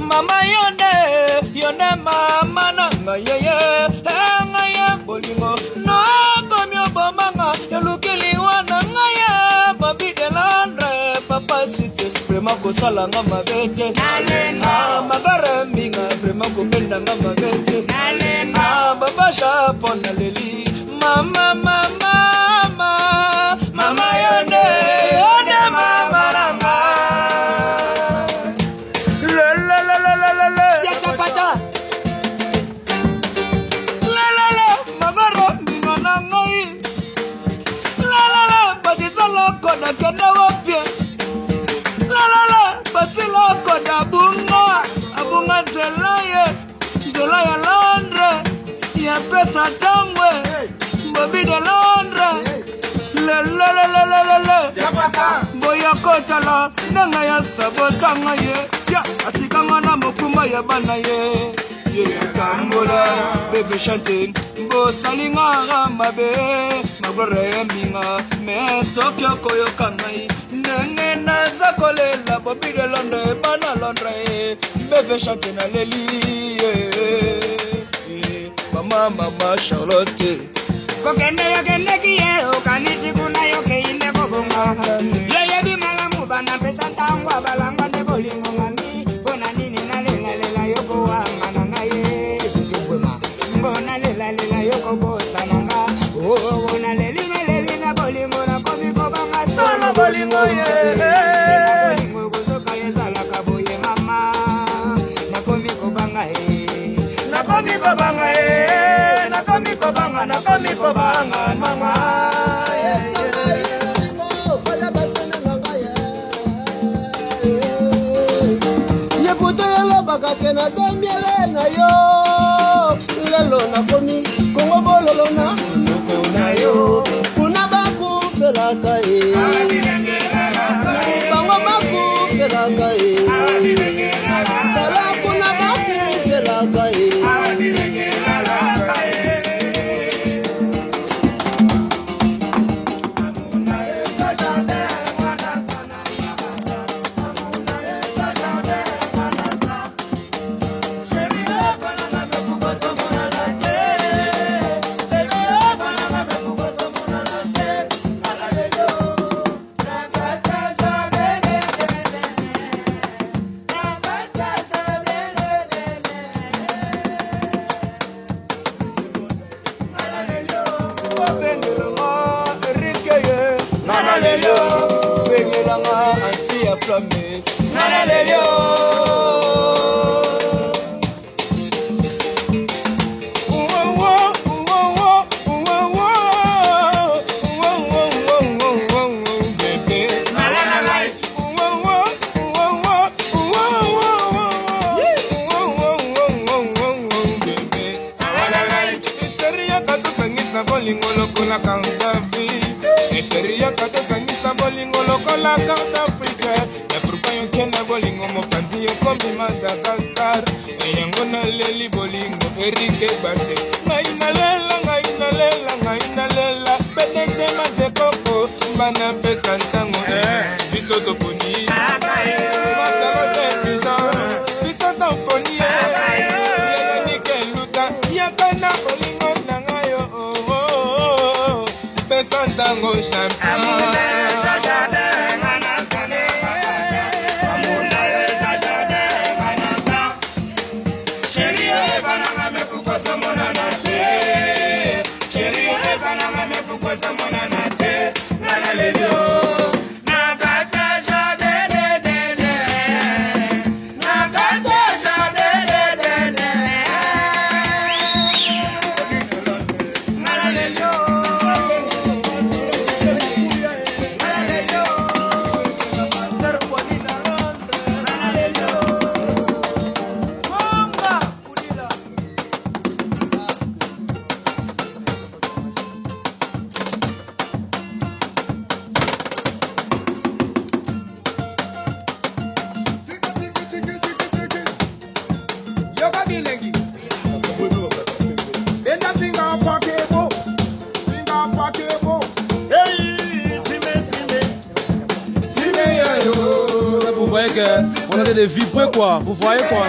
Mama yone mama nanga ye ngaya bolingo no komyo bomanga yolukeli wana ngaya babi de landre papa sisi vraiment ko sala nga mabete nalena magara minga vraiment ko benda nga mabete nalena baba japon leli mama yone mama nanga Koda kenda wapya la basila koda abunga zela ya Londres ya pesa tangwe bobi de Londres boya kotala nanga ya sabotanga ye sia atikanga na mokumba ya bana ye kambola bebe chante bo salinga mabe magore mbinga me sokyo koyo kangai nenge na zakolela bobi de Londres bana Londres bebe chante na leli mama Charlotte kokende yokende kiye okanisi kuna yoke inde kobonga yeye bimala mubana pesa tangwa balangwa de bolingo ngami bona nini na lela yoko wa mananga ye sisikwema ngona lela yoko bosa nanga ona leli na bolingo na komiko banga solo bolingo ye bolingo kuzoka yezala kaboye mama na komiko banga na komiko banga mama nyeputo yelo bakate na zamiele na yo lelo na komi kongo bololo na na yo kuna baku felaka bango baku felaka tala kuna baku felaka nana lelio. Bolingo lokola Kandafi, Esheria kato sangisa bolingo lokola Kandafi. Ya pourquoi yo kenda bolingo mopanzi yo komi Madagascar. Eyango na leli bolingo Erike Base. Ngaina lela, PDG manje koko, mbana pesa ntango biso toponi. Masalo tekisha, biso toponi. Yela nike luta, yakana bolingo nangayo. Santango champion. Vous voyez qu'on a des vibrés quoi, vous voyez quoi.